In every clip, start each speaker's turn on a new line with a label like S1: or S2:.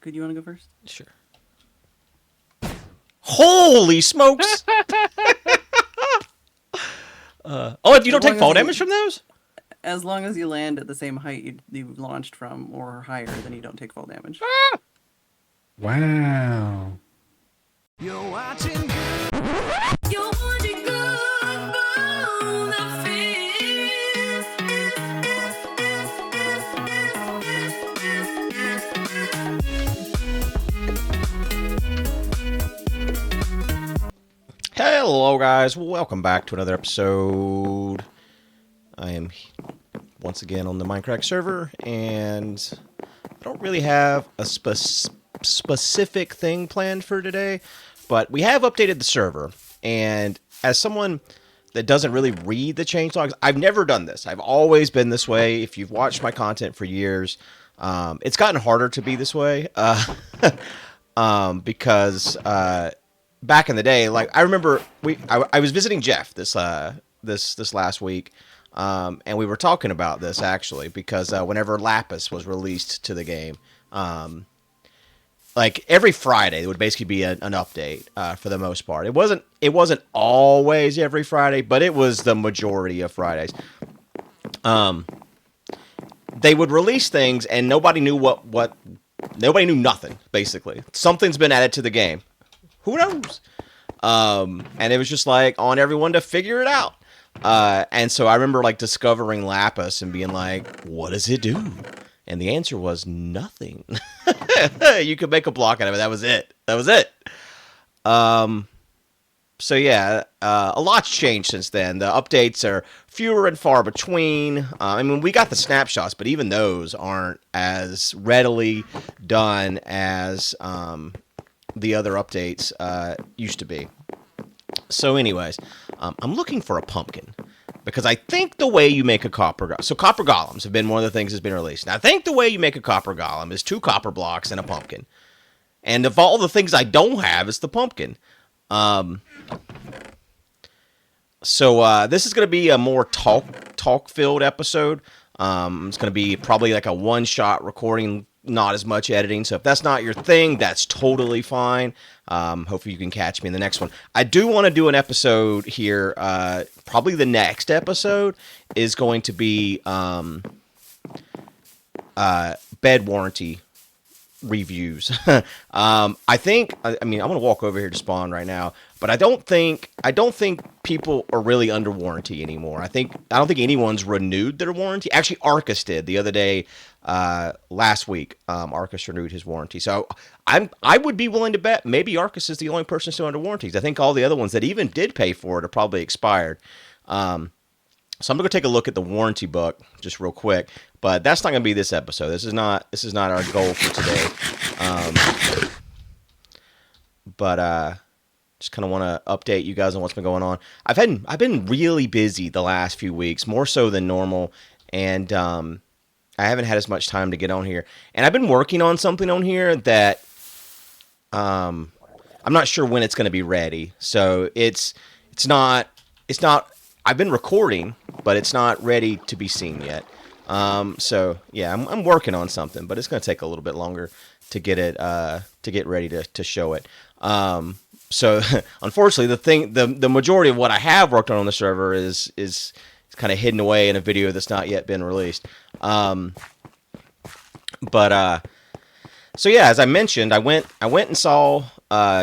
S1: Could you want to go first?
S2: Sure. Holy smokes! Oh, you don't take fall damage from those?
S1: As long as you land at the same height you launched from or higher, then you don't take fall damage.
S3: Wow.
S4: You're watching good. You're watching good for the fears.
S2: Hello, guys. Welcome back to another episode. I am once again on the Mindcrack server, and I don't really have a specific thing planned for today, but we have updated the server, and as someone that doesn't really read the changelogs, I've never done this. I've always been this way. If you've watched my content for years, it's gotten harder to be this way because back in the day, like I remember I was visiting Jeff this last week, and we were talking about this actually because whenever Lapis was released to the game, like every Friday there would basically be an update for the most part. It wasn't always every Friday, but it was the majority of Fridays. They would release things and nobody knew what nobody knew nothing basically. Something's been added to the game. Who knows? And it was just like on everyone to figure it out. And so I remember like discovering Lapis and being like, what does it do? And the answer was nothing. You could make a block out of it. That was it. So yeah, a lot's changed since then. The updates are fewer and far between. I mean, we got the snapshots, but even those aren't as readily done as the other updates used to be. So anyways, I'm looking for a pumpkin because I think the way you make a copper golem, so copper golems have been one of the things that's been released. And I think the way you make a copper golem is 2 copper blocks and a pumpkin. And of all the things I don't have, it's the pumpkin. So this is going to be a more talk-filled episode. It's going to be probably like a one-shot recording, not as much editing. So if that's not your thing, that's totally fine. Hopefully you can catch me in the next one. I do want to do an episode here. Probably the next episode is going to be bed warranty reviews. I mean, I'm going to walk over here to spawn right now, but I don't think people are really under warranty anymore. I don't think anyone's renewed their warranty. Actually, Arcus did the other day, last week. Arcus renewed his warranty. So I would be willing to bet maybe Arcus is the only person still under warranties. I think all the other ones that even did pay for it are probably expired. So I'm going to take a look at the warranty book just real quick, but that's not going to be this episode. This is not our goal for today. But just kind of want to update you guys on what's been going on. I've been really busy the last few weeks, more so than normal, and I haven't had as much time to get on here. And I've been working on something on here that I'm not sure when it's going to be ready. So it's not. I've been recording, but it's not ready to be seen yet. So yeah, I'm working on something, but it's going to take a little bit longer to get it to get ready to show it. So unfortunately, the majority of what I have worked on the server is kind of hidden away in a video that's not yet been released. So yeah, as I mentioned, I went and saw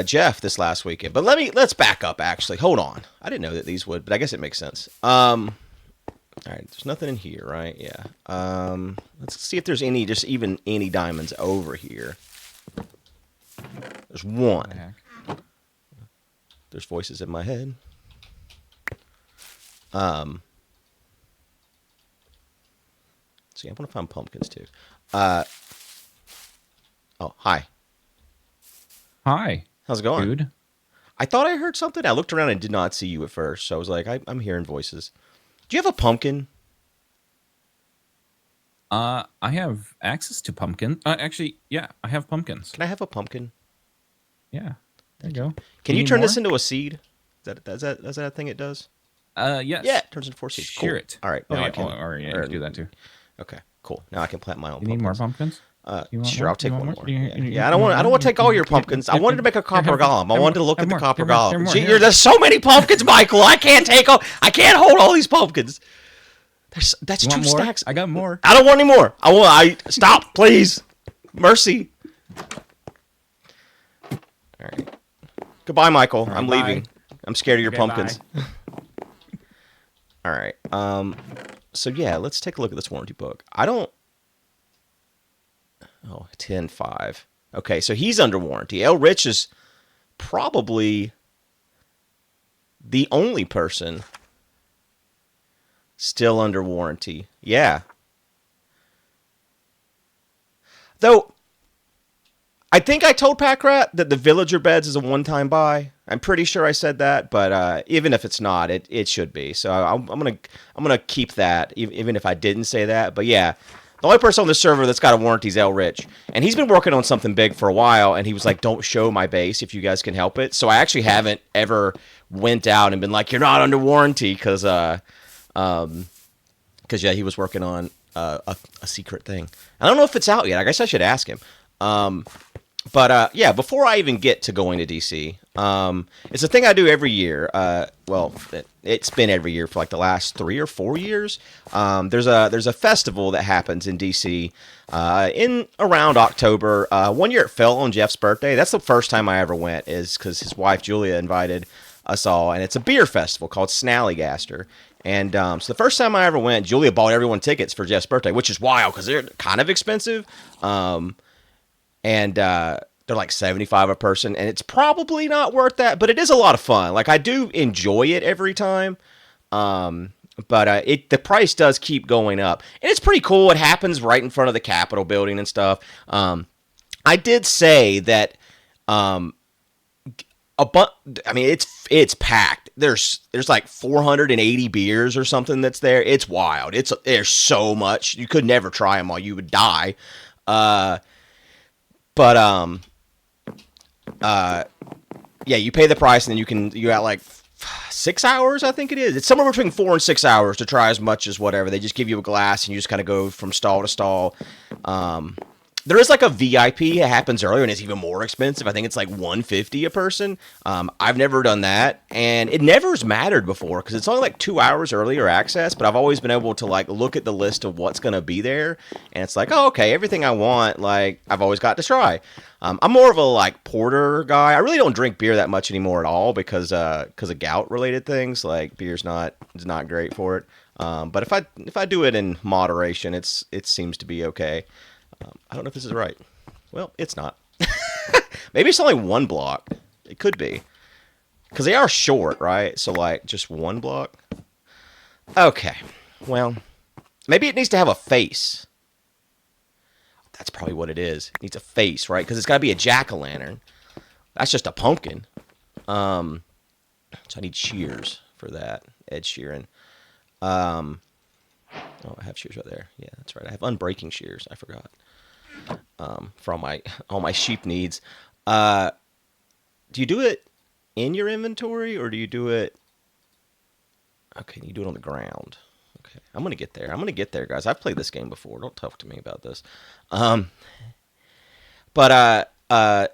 S2: Jeff this last weekend. But let's back up. Actually, hold on. I didn't know that these would, but I guess it makes sense. All right, there's nothing in here, right? Yeah. Let's see if there's even any diamonds over here. There's one. There's voices in my head. See, I want to find pumpkins too. Oh, hi.
S3: Hi.
S2: How's it going?
S3: Dude.
S2: I thought I heard something. I looked around and did not see you at first. So I was like, I'm hearing voices. Do you have a pumpkin?
S3: I have access to pumpkin. Actually, yeah, I have pumpkins.
S2: Can I have a pumpkin?
S3: Yeah. There you go.
S2: Can you turn this into a seed? Is that a thing it does?
S3: Yes.
S2: Yeah, it turns into 4 seeds.
S3: Shear
S2: Cool.
S3: it.
S2: All right.
S3: Oh,
S2: Now
S3: yeah.
S2: I can,
S3: you can do that too.
S2: Okay, cool. Now I can plant my own
S3: You need more pumpkins? You want
S2: Sure,
S3: more?
S2: I'll take
S3: You
S2: one
S3: want
S2: more.
S3: more?
S2: Yeah, I don't want to take all your pumpkins. I wanted to make a copper golem. I wanted to look at the copper golem. Gee,
S3: Here.
S2: there's so many pumpkins, Michael. I can't hold all these pumpkins. That's
S3: You
S2: 2
S3: want more?
S2: stacks.
S3: I got more.
S2: I don't want any more. Stop, please. Mercy. All right. Goodbye, Michael. I'm
S3: Bye.
S2: leaving. I'm scared of your
S3: Okay,
S2: pumpkins. All right. So yeah, let's take a look at this warranty book. Oh, 10.5. Okay, so he's under warranty. El Rich is probably the only person still under warranty. Yeah. Though, I think I told Packrat that the Villager Beds is a one-time buy. I'm pretty sure I said that, but even if it's not, it should be. So I'm gonna keep that, even if I didn't say that. But yeah, the only person on the server that's got a warranty is El Rich, and he's been working on something big for a while. And he was like, "Don't show my base if you guys can help it." So I actually haven't ever went out and been like, "You're not under warranty," because yeah, he was working on a secret thing. I don't know if it's out yet. I guess I should ask him. But yeah, before I even get to going to DC, it's a thing I do every year. Well, it's been every year for like the last 3 or 4 years. There's a festival that happens in DC in around October. One year it fell on Jeff's birthday. That's the first time I ever went, is because his wife Julia invited us all, and it's a beer festival called Snaggaster. And so the first time I ever went, Julia bought everyone tickets for Jeff's birthday, which is wild because they're kind of expensive. And they're like $75 a person, and it's probably not worth that, but it is a lot of fun. Like, I do enjoy it every time, but the price does keep going up, and it's pretty cool. It happens right in front of the Capitol building and stuff. I did say that I mean, it's packed. There's like 480 beers or something that's there. It's wild. There's so much. You could never try them all. You would die. But yeah, you pay the price, and then you got like 6 hours, I think it is. It's somewhere between 4 and 6 hours to try as much as whatever. They just give you a glass, and you just kind of go from stall to stall. There is like a VIP. It happens earlier, and it's even more expensive. I think it's like $150 a person. I've never done that, and it never's mattered before because it's only like 2 hours earlier access. But I've always been able to like look at the list of what's going to be there, and it's like, oh, okay, everything I want, like I've always got to try. I'm more of a like porter guy. I really don't drink beer that much anymore at all because of gout related things. Like beer's not great for it. But if I do it in moderation, it seems to be okay. I don't know if this is right. Well, it's not. Maybe it's only one block. It could be. Because they are short, right? So, like, just one block? Okay. Well, maybe it needs to have a face. That's probably what it is. It needs a face, right? Because it's got to be a jack-o'-lantern. That's just a pumpkin. So I need shears for that. Ed Sheeran. Oh, I have shears right there. Yeah, that's right. I have unbreaking shears. I forgot. For all my sheep needs. Do you do it in your inventory, or do you do it? Okay, you do it on the ground. Okay, I'm gonna get there, guys. I've played this game before. Don't talk to me about this. But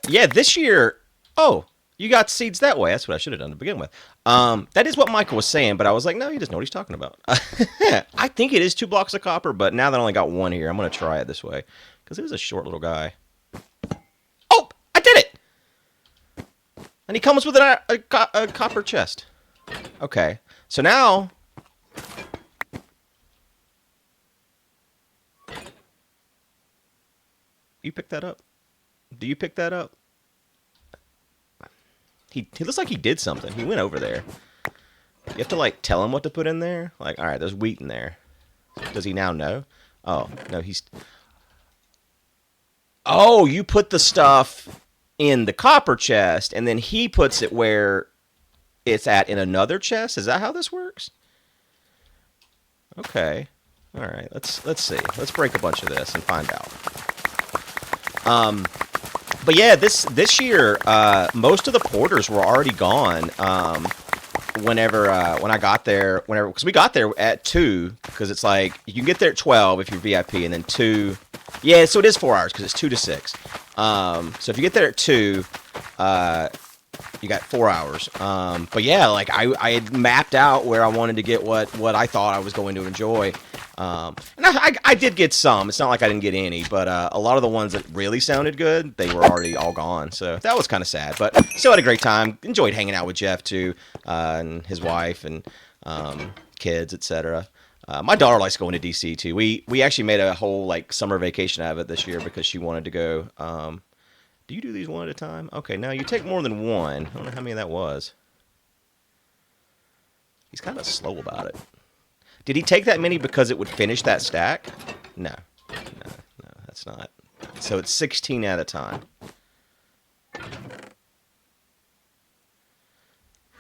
S2: yeah, this year. Oh, you got seeds that way. That's what I should have done to begin with. That is what Michael was saying, but I was like, no, he doesn't know what he's talking about. I think it is 2 blocks of copper, but now that I only got 1 here, I'm going to try it this way. Because it is a short little guy. Oh, I did it! And he comes with a copper chest. Okay, so now... You pick that up? Do you pick that up? He looks like he did something. He went over there. You have to, like, tell him what to put in there? Like, alright, there's wheat in there. Does he now know? Oh, no, he's... Oh, you put the stuff in the copper chest, and then he puts it where it's at in another chest? Is that how this works? Okay. Alright, let's see. Let's break a bunch of this and find out. But yeah, this year, most of the porters were already gone. When I got there, because we got there at 2, because it's like you can get there at 12 if you're VIP, and then 2 Yeah, so it is 4 hours because it's 2 to 6. So if you get there at 2, you got 4 hours. But yeah, like I had mapped out where I wanted to get what I thought I was going to enjoy. And I did get some. It's not like I didn't get any, but a lot of the ones that really sounded good, they were already all gone. So that was kind of sad, but still had a great time. Enjoyed hanging out with Jeff too, and his wife and kids, etc. My daughter likes going to DC too. We actually made a whole like summer vacation out of it this year because she wanted to go. Do you do these one at a time? Okay, now you take more than one. I don't know how many that was. He's kind of slow about it. Did he take that many because it would finish that stack? No, that's not. So it's 16 at a time.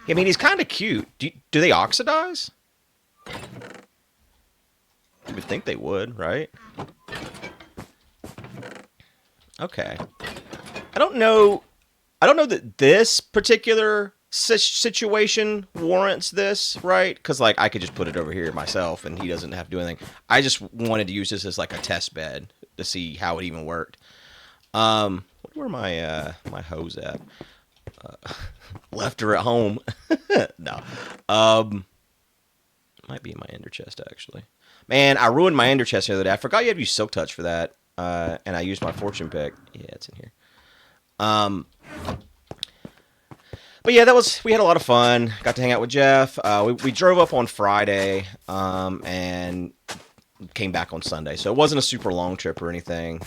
S2: I mean, he's kind of cute. Do they oxidize? You would think they would, right? Okay. I don't know that this particular situation warrants this, right? Because, like, I could just put it over here myself, and he doesn't have to do anything. I just wanted to use this as, like, a test bed to see how it even worked. Where my my hose at? Left her at home. No. Might be in my ender chest, actually. Man, I ruined my ender chest the other day. I forgot you had to use Silk Touch for that, and I used my fortune pick. Yeah, it's in here. But yeah, we had a lot of fun. Got to hang out with Jeff. We drove up on Friday, and came back on Sunday. So it wasn't a super long trip or anything.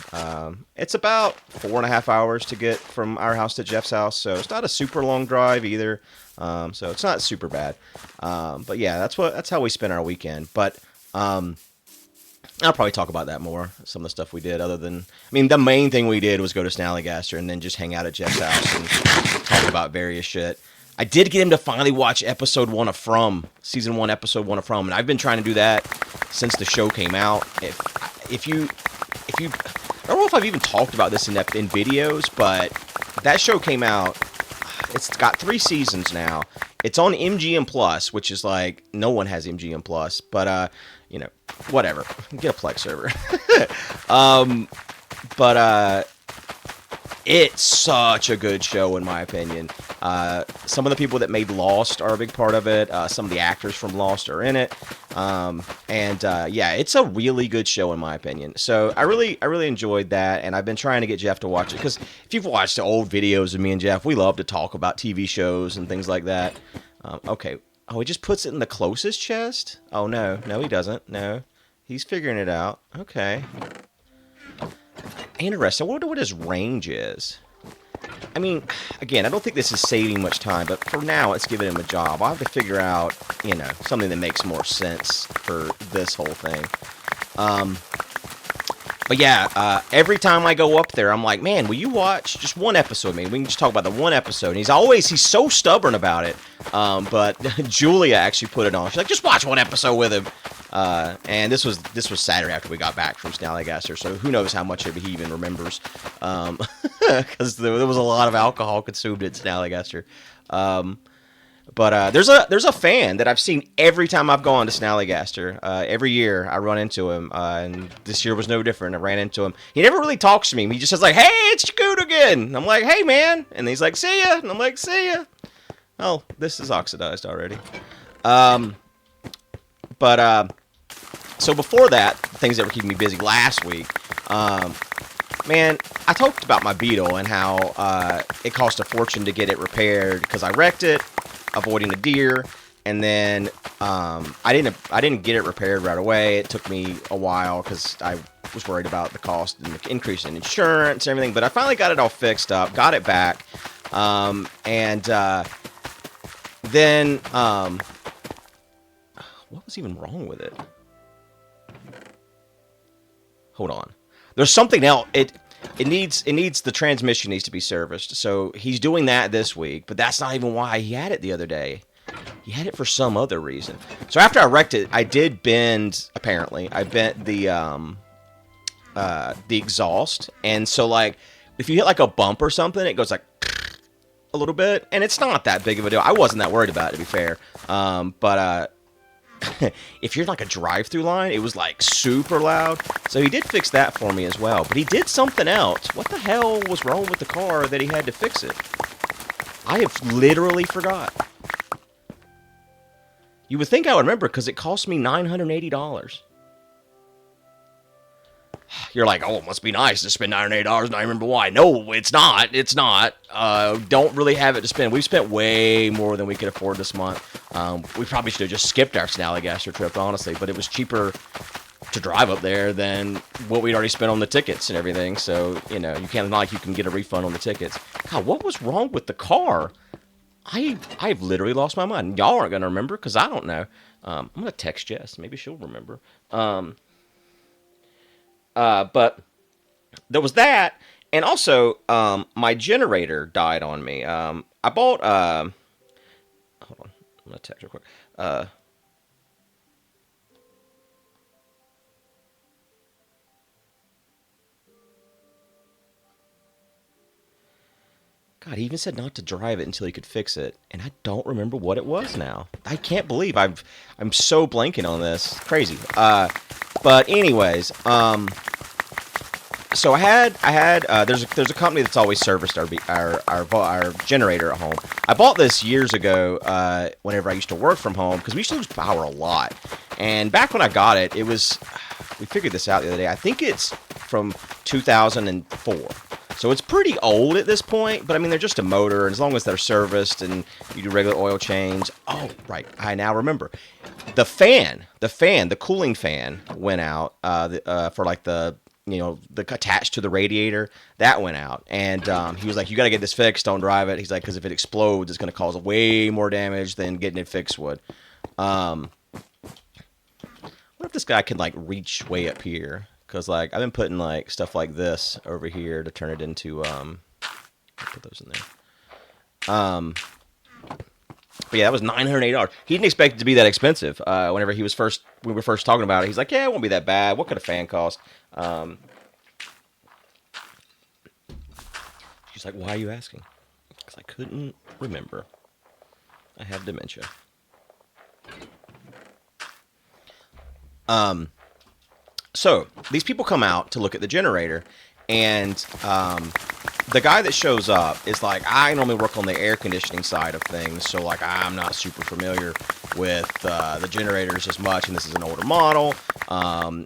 S2: It's about 4.5 hours to get from our house to Jeff's house. So it's not a super long drive either. So it's not super bad. But yeah, that's how we spent our weekend. But, I'll probably talk about that more, some of the stuff we did the main thing we did was go to Snaggaster and then just hang out at Jeff's house and talk about various shit. I did get him to finally watch episode 1 of From, season 1, episode 1 of From, and I've been trying to do that since the show came out. If you, I don't know if I've even talked about this in videos, but that show came out, it's got 3 seasons now. It's on MGM Plus, which is like, no one has MGM Plus, but, whatever. Get a Plex server. It's such a good show, in my opinion. Some of the people that made Lost are a big part of it. Some of the actors from Lost are in it. Yeah, it's a really good show, in my opinion. So I really enjoyed that, and I've been trying to get Jeff to watch it, because if you've watched the old videos of me and Jeff, we love to talk about TV shows and things like that. Okay. Oh, he just puts it in the closest chest? Oh, no, he doesn't. No. He's figuring it out. Okay. Interesting. I wonder what his range is. I mean, again, I don't think this is saving much time, but for now, it's giving him a job. I'll have to figure out, something that makes more sense for this whole thing. But yeah, every time I go up there, I'm like, man, will you watch just one episode? Maybe we can just talk about the one episode. And he's so stubborn about it. But Julia actually put it on. She's like, just watch one episode with him. And this was Saturday after we got back from Snaggaster, so who knows how much of it he even remembers. Because there was a lot of alcohol consumed at Snaggaster. But there's a fan that I've seen every time I've gone to Snaggaster. Every year I run into him, and this year was no different. I ran into him. He never really talks to me. He just says like, "Hey, it's Jagoot again." And I'm like, "Hey, man," and he's like, "See ya," and I'm like, "See ya." Oh, this is oxidized already. So before that, things that were keeping me busy last week, man, I talked about my Beetle and how it cost a fortune to get it repaired because I wrecked it, avoiding a deer, and then I didn't get it repaired right away. It took me a while because I was worried about the cost and the increase in insurance and everything. But I finally got it all fixed up, got it back, then what was even wrong with it? Hold on. There's something else. The transmission needs to be serviced. So he's doing that this week, but that's not even why he had it the other day. He had it for some other reason. So after I wrecked it, I did bend, apparently. I bent the exhaust. And so, like, if you hit, like, a bump or something, it goes, like, a little bit. And it's not that big of a deal. I wasn't that worried about it, to be fair. if you're like a drive-through line, it was like super loud. So he did fix that for me as well. But he did something else. What the hell was wrong with the car that he had to fix it? I have literally forgot. You would think I would remember because it cost me $980. You're like, oh, it must be nice to spend $980 and I remember why. No, it's not. It's not. Don't really have it to spend. We've spent way more than we could afford this month. We probably should have just skipped our Snaggaster trip, honestly, but it was cheaper to drive up there than what we'd already spent on the tickets and everything. So, you know, you can't, not like you can get a refund on the tickets. God, what was wrong with the car? I've literally lost my mind. Y'all aren't going to remember because I don't know. I'm going to text Jess. Maybe she'll remember. But there was that, and also my generator died on me. I bought hold on, I'm gonna text real quick. God, he even said not to drive it until he could fix it, and I don't remember what it was now. I can't believe I'm so blanking on this. Crazy. But anyways, so I had there's a company that's always serviced our generator at home. I bought this years ago whenever I used to work from home because we used to lose power a lot. And back when I got it, it was, we figured this out the other day. I think it's from 2004. So it's pretty old at this point, but I mean, they're just a motor, and as long as they're serviced and you do regular oil change. Oh, right, I now remember. The cooling fan went out for like the attached to the radiator. That went out, and he was like, you got to get this fixed, don't drive it. He's like, because if it explodes, it's going to cause way more damage than getting it fixed would. What if this guy could like reach way up here? Because like I've been putting like stuff like this over here to turn it into I'll put those in there. But yeah, that was $980. He didn't expect it to be that expensive. Whenever we were first talking about it, he's like, yeah, it won't be that bad. What could a fan cost? She's like, why are you asking? Because I couldn't remember. I have dementia. So these people come out to look at the generator, and the guy that shows up is like, I normally work on the air conditioning side of things, so like I'm not super familiar with the generators as much, and this is an older model.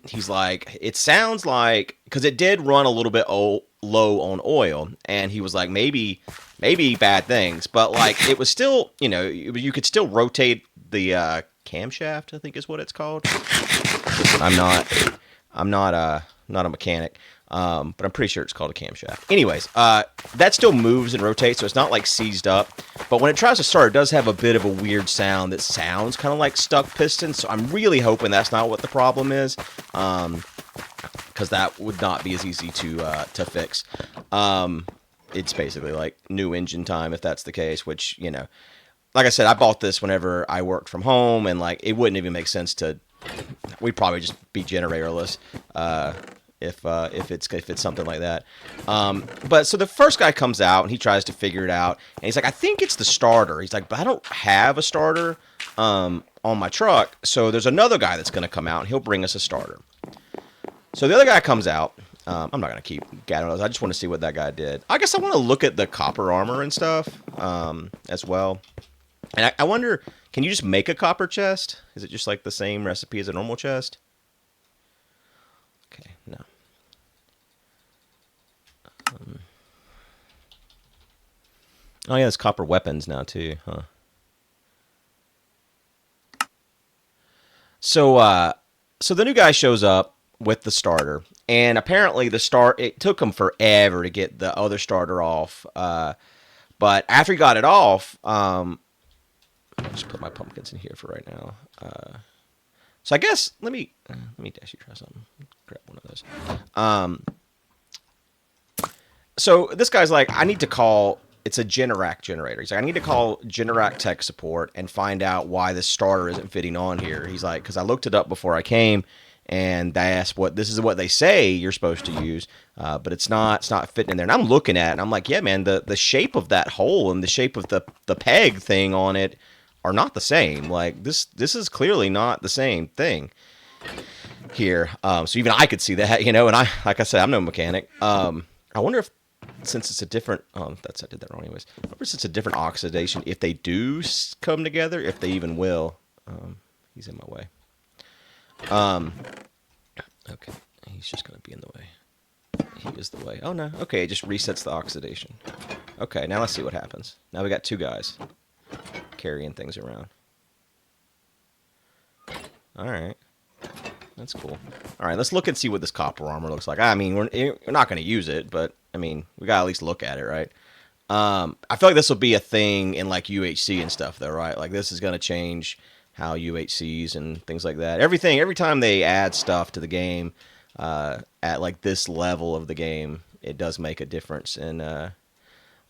S2: He's like, it sounds like, because it did run a little bit low on oil, and he was like, maybe bad things, but like it was still, you could still rotate the camshaft, I think is what it's called. Listen, I'm not a mechanic, but I'm pretty sure it's called a camshaft. Anyways, that still moves and rotates, so it's not like seized up. But when it tries to start, it does have a bit of a weird sound that sounds kind of like stuck pistons. So I'm really hoping that's not what the problem is, because that would not be as easy to fix. It's basically like new engine time if that's the case, which, like I said, I bought this whenever I worked from home, and like it wouldn't even make sense to. We'd probably just be generatorless if it's something like that. But so the first guy comes out and he tries to figure it out, and he's like, I think it's the starter. He's like, but I don't have a starter on my truck. So there's another guy that's going to come out and he'll bring us a starter. So the other guy comes out. I'm not going to keep gathering those. I just want to see what that guy did. I guess I want to look at the copper armor and stuff as well. And I wonder, can you just make a copper chest? Is it just like the same recipe as a normal chest? Okay, no. Oh yeah, there's copper weapons now too, huh? So the new guy shows up with the starter, and apparently it took him forever to get the other starter off. But after he got it off, I'll just put my pumpkins in here for right now. So I guess let me actually try something. Grab one of those. So this guy's like, I need to call. It's a Generac generator. He's like, I need to call Generac tech support and find out why this starter isn't fitting on here. He's like, because I looked it up before I came, and they asked this is what they say you're supposed to use, but it's not fitting in there. And I'm looking at it, and I'm like, yeah, man, the shape of that hole and the shape of the peg thing on it are not the same. Like this is clearly not the same thing here. So even I could see that, you know, and like I said, I'm no mechanic. I wonder if, since it's a different, I did that wrong anyways. I wonder if it's a different oxidation, if they do come together, if they even will. He's in my way. Okay, he's just going to be in the way. He is the way. Oh, no. Okay, it just resets the oxidation. Okay, now let's see what happens. Now we got two guys carrying things around. All right. That's cool. All right, let's look and see what this copper armor looks like. I mean, we're not going to use it, but, I mean, we got to at least look at it, right? I feel like this will be a thing in, like, UHC and stuff, though, right? Like, this is going to change how UHCs and things like that. Every time they add stuff to the game, at, like, this level of the game, it does make a difference. And I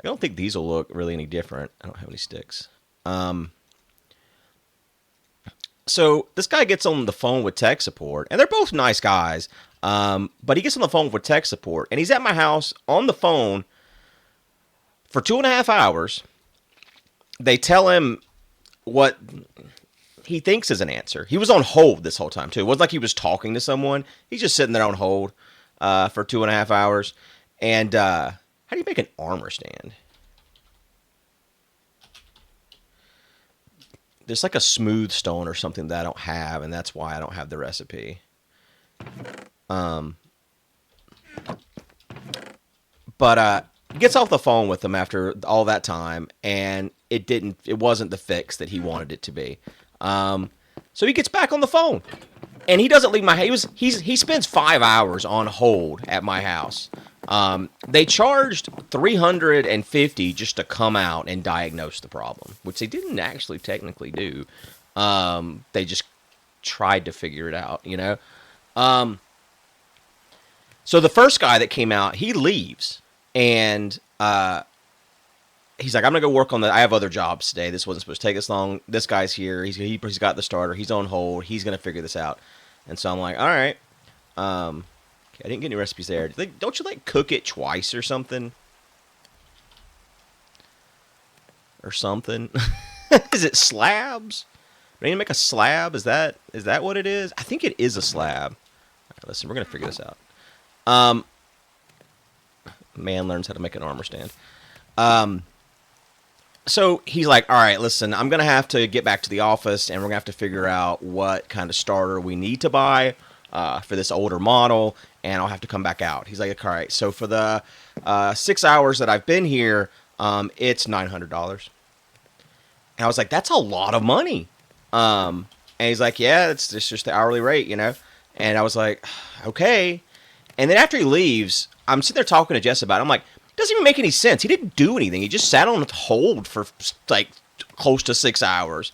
S2: don't think these will look really any different. I don't have any sticks. So this guy gets on the phone with tech support, and they're both nice guys, but he gets on the phone with tech support, and he's at my house on the phone for 2.5 hours. They tell him what he thinks is an answer. He was on hold this whole time, too. It wasn't like he was talking to someone. He's just sitting there on hold for 2.5 hours. And how do you make an armor stand? There's like a smooth stone or something that I don't have, and that's why I don't have the recipe. But he gets off the phone with them after all that time, and it wasn't the fix that he wanted it to be. So he gets back on the phone, and he doesn't leave my house. He spends 5 hours on hold at my house. They charged $350 just to come out and diagnose the problem, which they didn't actually technically do. They just tried to figure it out, you know? So the first guy that came out, he leaves, and he's like, I'm going to go work on I have other jobs today. This wasn't supposed to take this long. This guy's here. He's got the starter. He's on hold. He's going to figure this out. And so I'm like, all right. Okay, I didn't get any recipes there. Don't you, like, cook it twice or something? Or something? Is it slabs? Do I need to make a slab? Is that what it is? I think it is a slab. All right, listen, we're going to figure this out. Man learns how to make an armor stand. So he's like, all right, listen, I'm going to have to get back to the office, and we're going to have to figure out what kind of starter we need to buy for this older model, and I'll have to come back out. He's like, all right, so for the 6 hours that I've been here, it's $900. And I was like, that's a lot of money. And he's like, yeah, it's just the hourly rate, you know? And I was like, okay. And then after he leaves, I'm sitting there talking to Jess about it. I'm like, it doesn't even make any sense. He didn't do anything. He just sat on hold for, like, close to 6 hours.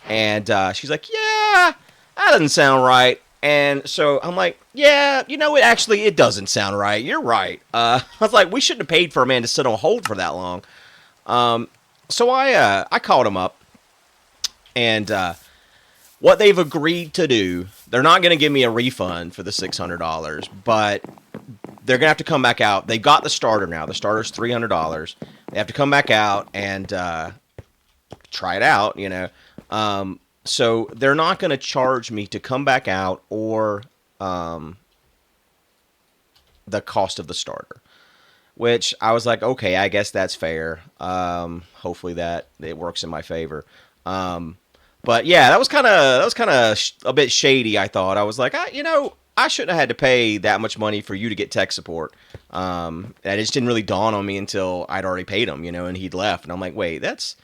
S2: And she's like, yeah, that doesn't sound right. And so I'm like, yeah, you know, it doesn't sound right. You're right. I was like, we shouldn't have paid for a man to sit on hold for that long. So I called him up, and what they've agreed to do, they're not going to give me a refund for the $600, but they're going to have to come back out. They've got the starter now. The starter's $300. They have to come back out and try it out, you know. So they're not going to charge me to come back out or the cost of the starter, which I was like, okay, I guess that's fair. Hopefully that it works in my favor. But yeah, that was kind of a bit shady. I thought. I was like, I shouldn't have had to pay that much money for you to get tech support. And it just didn't really dawn on me until I'd already paid him, you know, and he'd left. And I'm like, wait, that's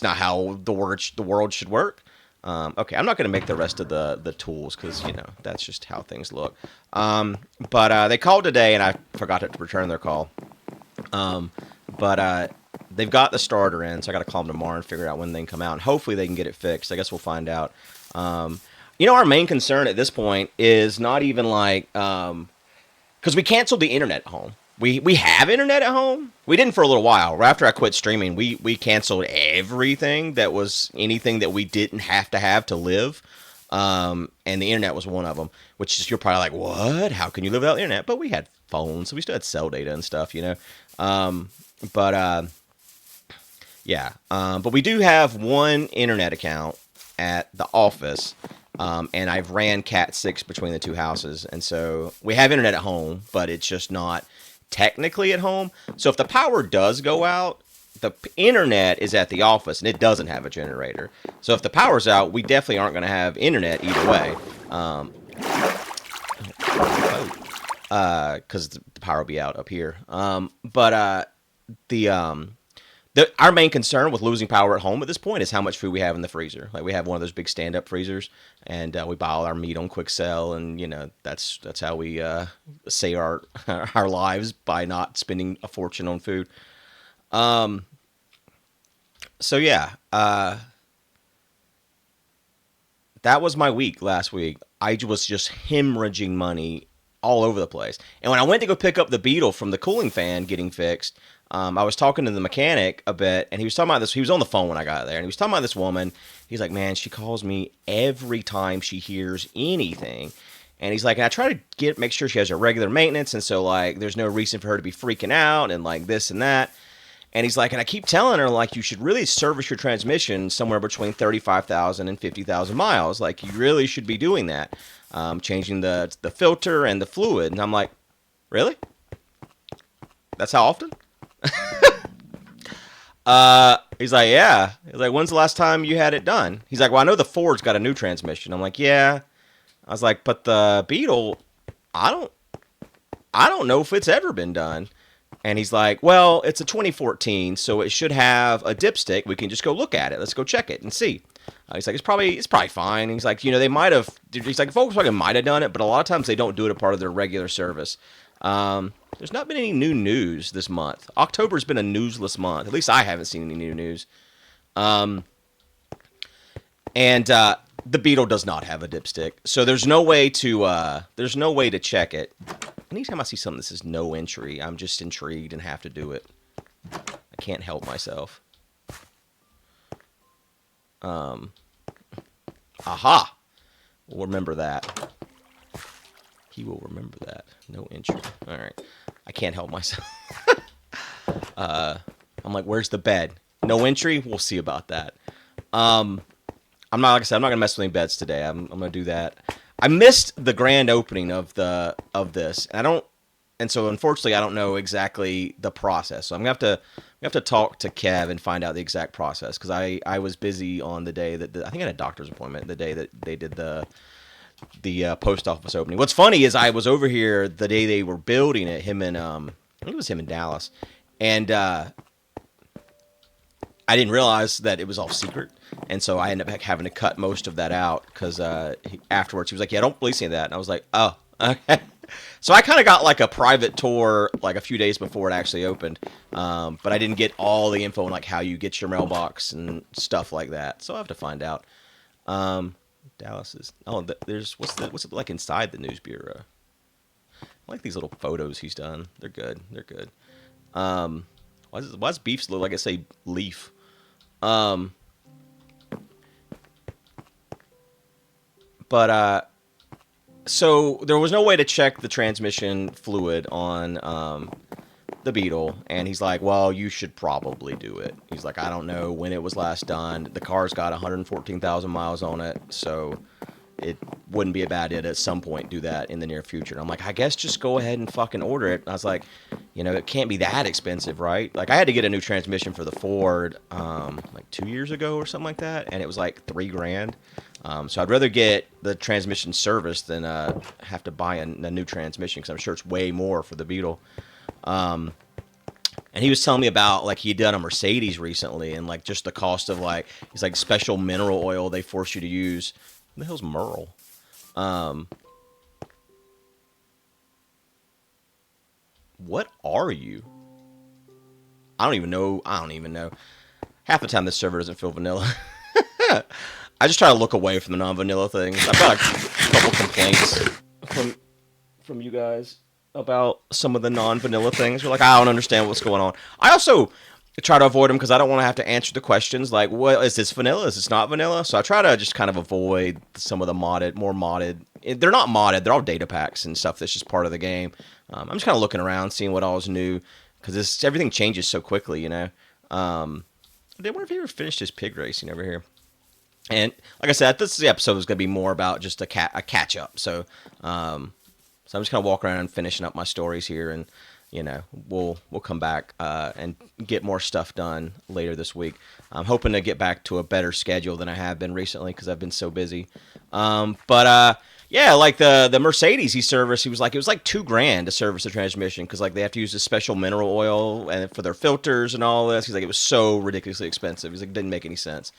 S2: not how the world should work. Okay, I'm not going to make the rest of the tools because, you know, that's just how things look. But they called today, and I forgot to return their call. But they've got the starter in, so I got to call them tomorrow and figure out when they can come out. And hopefully they can get it fixed. I guess we'll find out. You know, our main concern at this point is not even like... because we canceled the internet at home. We have internet at home. We didn't for a little while. Right after I quit streaming, we canceled everything that was anything that we didn't have to live. And the internet was one of them, which is, you're probably like, what? How can you live without the internet? But we had phones, so we still had cell data and stuff, you know. Yeah, but we do have one internet account at the office, and I've ran Cat 6 between the two houses, and so we have internet at home, but it's just not technically at home. So if the power does go out, the internet is at the office, and it doesn't have a generator. So if the power's out, we definitely aren't going to have internet either way, because the power will be out up here. Our main concern with losing power at home at this point is how much food we have in the freezer. Like, we have one of those big stand-up freezers, and we buy all our meat on quick sell, and that's how we save our lives, by not spending a fortune on food. So yeah, that was my week last week. I was just hemorrhaging money all over the place. And when I went to go pick up the Beetle from the cooling fan getting fixed, I was talking to the mechanic a bit, and he was talking about this. He was on the phone when I got there, and he was talking about this woman. He's like, man, she calls me every time she hears anything. And he's like, and I try to make sure she has her regular maintenance, and so, like, there's no reason for her to be freaking out and, like, this and that. And he's like, and I keep telling her, like, you should really service your transmission somewhere between 35,000 and 50,000 miles. Like, you really should be doing that, changing the filter and the fluid. And I'm like, really? That's how often? He's like, yeah. He's like, when's the last time you had it done? He's like, well, I know the Ford's got a new transmission. I'm like, yeah. I was like, but the Beetle, I don't know if it's ever been done. And he's like, well, it's a 2014, so it should have a dipstick. We can just go look at it. Let's go check it and see. He's like, it's probably fine. He's like, they might have. He's like, Volkswagen might have done it, but a lot of times they don't do it a part of their regular service. There's not been any new news this month. October's been a newsless month. At least I haven't seen any new news. And the Beetle does not have a dipstick, so there's no way to check it. Anytime I see something that says no entry, I'm just intrigued and have to do it. I can't help myself. Aha! We'll remember that. He will remember that. No entry. All right. I can't help myself. I'm like, where's the bed? No entry? We'll see about that. I'm not, like I said, I'm not going to mess with any beds today. I'm going to do that. I missed the grand opening of this, and so unfortunately I don't know exactly the process. So I'm gonna have to talk to Kev and find out the exact process, because I was busy on the day that I think I had a doctor's appointment the day that they did the post office opening. What's funny is I was over here the day they were building it. I think it was him in Dallas, and I didn't realize that it was all secret. And so I ended up having to cut most of that out, because afterwards he was like, yeah, don't release any of that. And I was like, oh, okay. So I kind of got like a private tour like a few days before it actually opened. But I didn't get all the info on like how you get your mailbox and stuff like that. So I have to find out. Dallas is, there's, what's it like inside the news bureau? I like these little photos he's done. They're good. Why does Beefs look like it say leaf? But so there was no way to check the transmission fluid on the Beetle, and he's like, well, you should probably do it. He's like, I don't know when it was last done. The car's got 114,000 miles on it, so it wouldn't be a bad idea to at some point do that in the near future. And I'm like, I guess just go ahead and fucking order it. And I was like, it can't be that expensive, right? Like, I had to get a new transmission for the Ford like 2 years ago or something like that, and it was like $3,000. So I'd rather get the transmission serviced than have to buy a new transmission, because I'm sure it's way more for the Beetle. And he was telling me about, like, he had done a Mercedes recently, and like just the cost of, like, it's like special mineral oil they force you to use. What the hell's Merle? What are you? I don't even know. Half the time this server doesn't feel vanilla. I just try to look away from the non-vanilla things. I've got a couple complaints from you guys about some of the non-vanilla things. You're like, I don't understand what's going on. I also try to avoid them because I don't want to have to answer the questions like, well, is this vanilla? Is this not vanilla? So I try to just kind of avoid some of the more modded. They're not modded. They're all data packs and stuff that's just part of the game. I'm just kind of looking around, seeing what all is new, because everything changes so quickly, wonder if he ever finished his pig racing over here. And like I said, this episode is going to be more about just a catch up. So, so I'm just going to walk around and finishing up my stories here, and we'll come back and get more stuff done later this week. I'm hoping to get back to a better schedule than I have been recently because I've been so busy. Yeah, like the Mercedes he serviced, he was like, it was like $2,000 to service the transmission because like they have to use this special mineral oil and for their filters and all this. He's like, it was so ridiculously expensive. He's like, it didn't make any sense.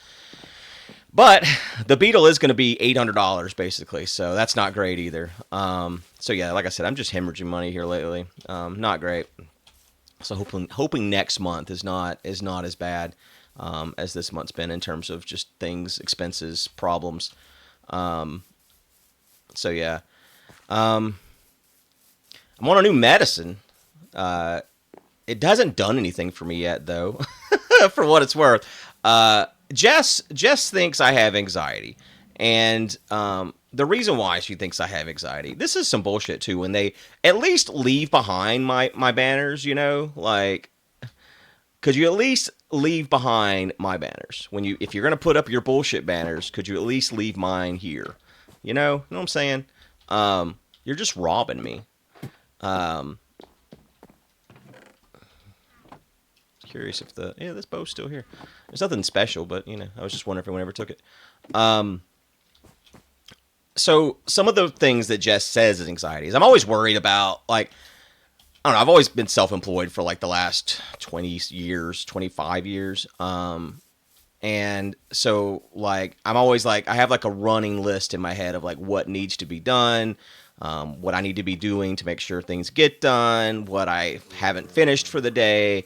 S2: But the Beetle is going to be $800 basically, so that's not great either. So yeah, like I said, I'm just hemorrhaging money here lately. Not great. So hoping next month is not as bad as this month's been in terms of just things, expenses, problems. So yeah, I'm on a new medicine. It hasn't done anything for me yet, though. For what it's worth, Jess thinks I have anxiety, and the reason why she thinks I have anxiety, this is some bullshit too. When they at least leave behind my banners, like, could you at least leave behind my banners if you're gonna put up your bullshit banners? Could you at least leave mine here? You know what I'm saying? You're just robbing me. Curious if this bow's still here. There's nothing special, but I was just wondering if anyone ever took it. So some of the things that Jess says is anxieties. I'm always worried about, like, I don't know, I've always been self-employed for like the last 20 years, 25 years. And so, like, I'm always like, I have like a running list in my head of like what needs to be done, what I need to be doing to make sure things get done, what I haven't finished for the day,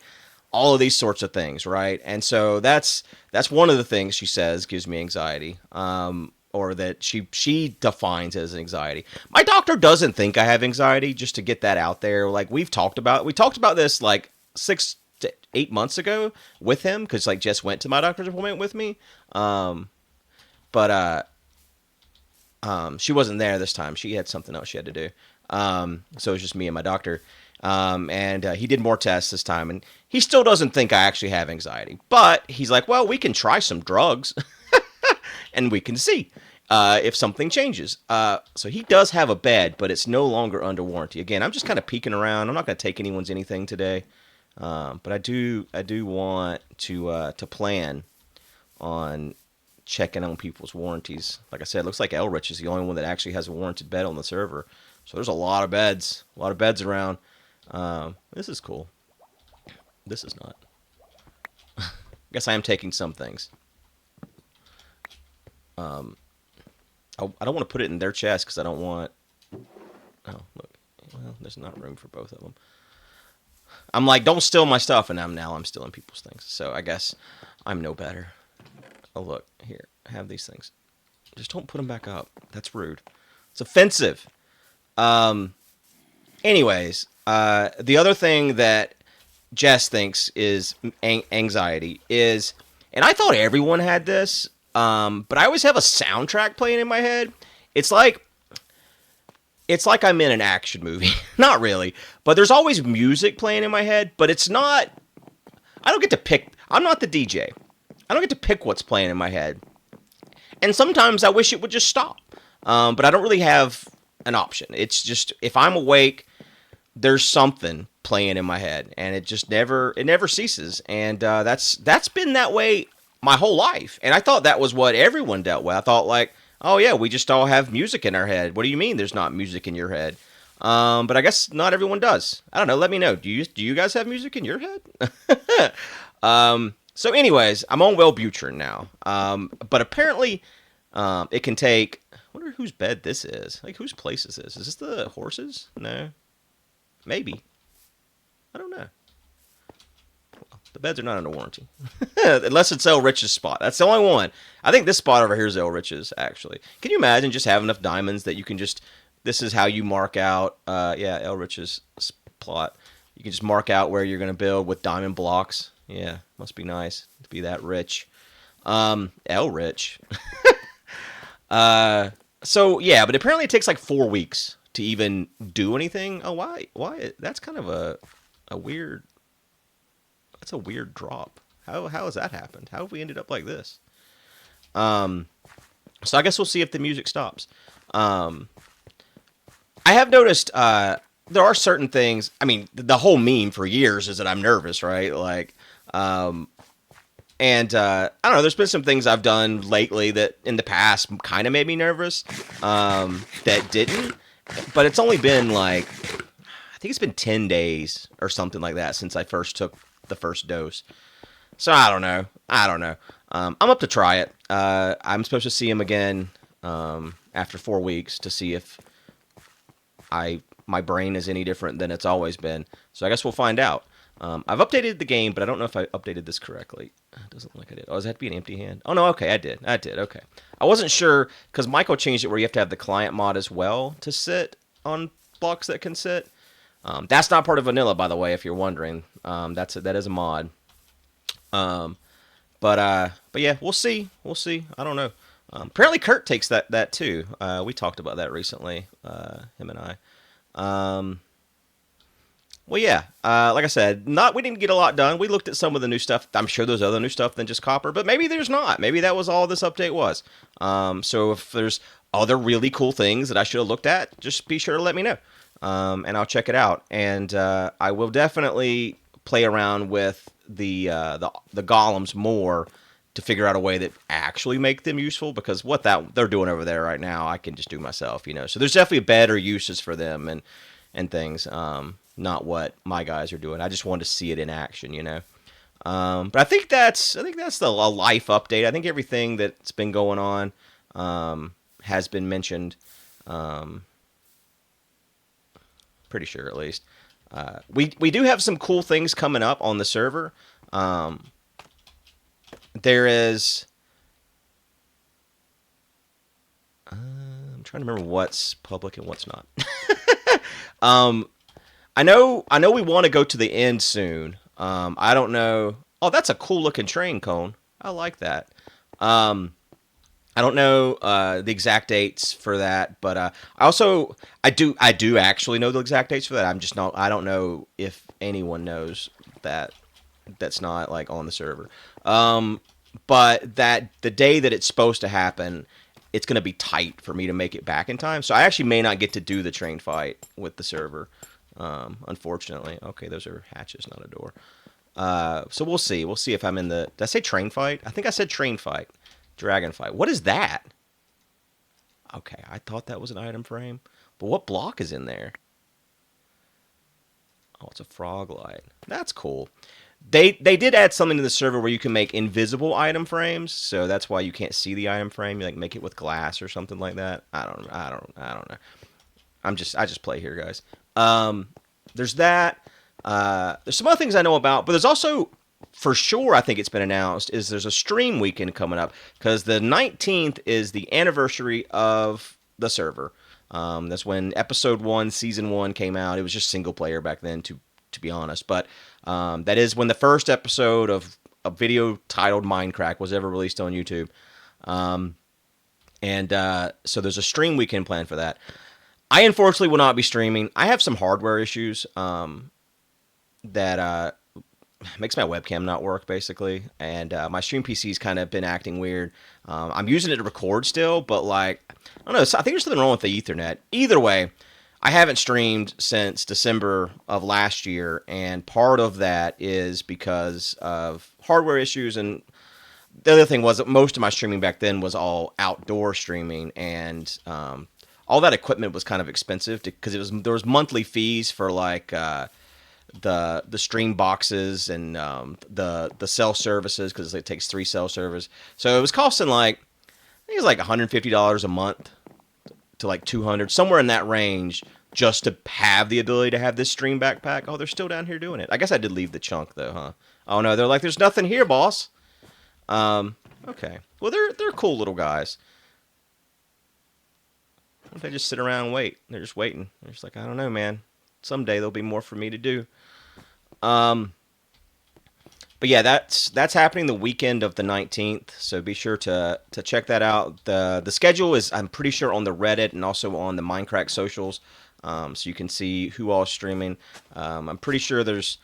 S2: all of these sorts of things, right? And so that's one of the things she says gives me anxiety, or that she defines as anxiety. My doctor doesn't think I have anxiety, just to get that out there. Like, we talked about this like 6 to 8 months ago with him, because like Jess went to my doctor's appointment with me, but she wasn't there this time. She had something else she had to do, so it was just me and my doctor, and he did more tests this time, and he still doesn't think I actually have anxiety, but he's like, well, we can try some drugs and we can see if something changes. So he does have a bed, but it's no longer under warranty. Again, I'm just kind of peeking around. I'm not going to take anyone's anything today. But I do want to plan on checking on people's warranties. Like I said, it looks like Elrich is the only one that actually has a warranted bed on the server. So there's a lot of beds around. This is cool. This is not. I guess I am taking some things. I don't want to put it in their chest because I don't want. Oh, look. Well, there's not room for both of them. I'm like, don't steal my stuff, and now I'm stealing people's things. So I guess I'm no better. Oh, look. Here, have these things. Just don't put them back up. That's rude. It's offensive. Anyways, the other thing that Jess thinks is anxiety is, and I thought everyone had this, but I always have a soundtrack playing in my head. It's like I'm in an action movie. Not really. But there's always music playing in my head, but it's not. I don't get to pick. I'm not the DJ. I don't get to pick what's playing in my head. And sometimes I wish it would just stop. But I don't really have an option. It's just, if I'm awake, there's something playing in my head. And it just never ceases. And that's been that way my whole life. And I thought that was what everyone dealt with. I thought, like, oh yeah, we just all have music in our head. What do you mean there's not music in your head? But I guess not everyone does. I don't know. Let me know. Do you guys have music in your head? So anyways, I'm on Wellbutrin now. But apparently, it can take. I wonder whose bed this is. Like, whose place is this? Is this the horses? No. Maybe. I don't know. The beds are not under warranty. Unless it's El Rich's spot. That's the only one. I think this spot over here is El Rich's, actually. Can you imagine just having enough diamonds that you can just... This is how you mark out... El Rich's plot. You can just mark out where you're going to build with diamond blocks. Yeah, must be nice to be that rich. El Rich. So, yeah, but apparently it takes like 4 weeks to even do anything. Oh, why? That's kind of a weird... That's a weird drop. How has that happened? How have we ended up like this? So I guess we'll see if the music stops. I have noticed there are certain things. I mean, the whole meme for years is that I'm nervous, right? Like, and I don't know. There's been some things I've done lately that in the past kind of made me nervous. That didn't, but it's only been like, I think it's been 10 days or something like that since I first took the first dose. So I don't know. I'm up to try it. I'm supposed to see him again after 4 weeks to see if my brain is any different than it's always been. So I guess we'll find out. I've updated the game, but I don't know if I updated this correctly. It doesn't look like I did. Oh, does that have to be an empty hand? Oh, no, okay, I did. Okay. I wasn't sure, because Michael changed it where you have to have the client mod as well to sit on blocks that can sit. That's not part of vanilla, by the way, if you're wondering. That is a mod. But yeah, we'll see. I don't know. Apparently Kurt takes that too. We talked about that recently, him and I. Well, yeah, like I said, we didn't get a lot done. We looked at some of the new stuff. I'm sure there's other new stuff than just copper, but maybe there's not. Maybe that was all this update was. So if there's other really cool things that I should have looked at, just be sure to let me know, and I'll check it out. And I will definitely play around with the golems more to figure out a way that actually make them useful, because what they're doing over there right now, I can just do myself, So there's definitely better uses for them and things. Not what my guys are doing. I just wanted to see it in action, But I think that's a life update. I think everything that's been going on has been mentioned. Pretty sure, at least. We do have some cool things coming up on the server. There is. I'm trying to remember what's public and what's not. I know we want to go to the end soon. I don't know. Oh, that's a cool looking train cone. I like that. I don't know the exact dates for that, but I do actually know the exact dates for that. I don't know if anyone knows that. That's not like on the server. But that the day that it's supposed to happen, it's going to be tight for me to make it back in time. So I actually may not get to do the train fight with the server. Unfortunately. Okay, those are hatches, not a door. So we'll see. We'll see if I'm in the... Did I say train fight? I think I said train fight. Dragon fight. What is that? Okay, I thought that was an item frame. But what block is in there? Oh, it's a frog light. That's cool. They did add something to the server where you can make invisible item frames, so that's why you can't see the item frame. You make it with glass or something like that. I don't know. I just play here, guys. There's that. There's some other things I know about, but there's also, for sure, I think it's been announced, is there's a stream weekend coming up, because the 19th is the anniversary of the server. That's when episode 1, season 1 came out. It was just single player back then, to be honest, but that is when the first episode of a video titled Mindcrack was ever released on YouTube. So there's a stream weekend planned for that. I unfortunately will not be streaming. I have some hardware issues that makes my webcam not work, basically. And my stream PC's kind of been acting weird. I'm using it to record still, but I don't know. I think there's something wrong with the Ethernet. Either way, I haven't streamed since December of last year, and part of that is because of hardware issues. And the other thing was that most of my streaming back then was all outdoor streaming, and all that equipment was kind of expensive because there was monthly fees for the stream boxes and the cell services, because it takes 3 cell servers. So it was costing I think it was $150 a month to $200, somewhere in that range, just to have the ability to have this stream backpack. Oh, they're still down here doing it. I guess I did leave the chunk though, huh? Oh no, they're there's nothing here, boss. Okay. Well, they're cool little guys. What if they just sit around and wait? They're just waiting. They're just I don't know, man. Someday there'll be more for me to do. But yeah, that's happening the weekend of the 19th, so be sure to check that out. The schedule is, I'm pretty sure, on the Reddit and also on the Mindcrack socials, so you can see who all is streaming. I'm pretty sure there's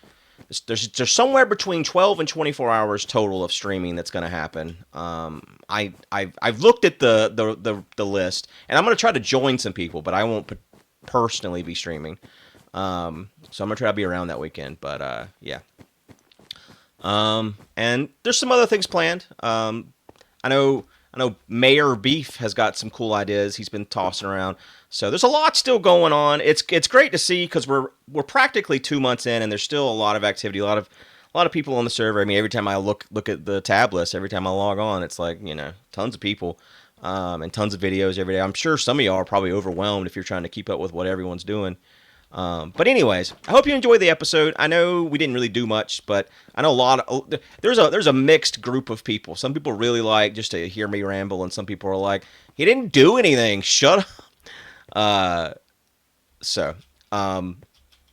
S2: there's somewhere between 12 and 24 hours total of streaming that's going to happen. I've looked at the list, and I'm going to try to join some people, but I won't personally be streaming. So I'm going to try to be around that weekend, but yeah. And there's some other things planned. I know Mayor Beef has got some cool ideas he's been tossing around. So there's a lot still going on. It's great to see because we're practically 2 months in, and there's still a lot of activity, a lot of people on the server. I mean, every time I look at the tab list, every time I log on, it's like, tons of people, and tons of videos every day. I'm sure some of y'all are probably overwhelmed if you're trying to keep up with what everyone's doing. But anyways, I hope you enjoyed the episode. I know we didn't really do much, but I know there's a mixed group of people. Some people really like just to hear me ramble, and some people are like, he didn't do anything. Shut up.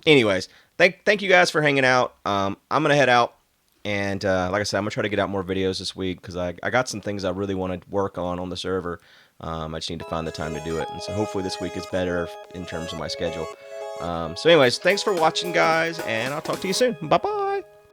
S2: Anyways, thank you guys for hanging out. I'm gonna head out, and like I said, I'm gonna try to get out more videos this week because I got some things I really want to work on the server. I just need to find the time to do it, and so hopefully this week is better in terms of my schedule. So anyways, thanks for watching, guys, and I'll talk to you soon. Bye bye.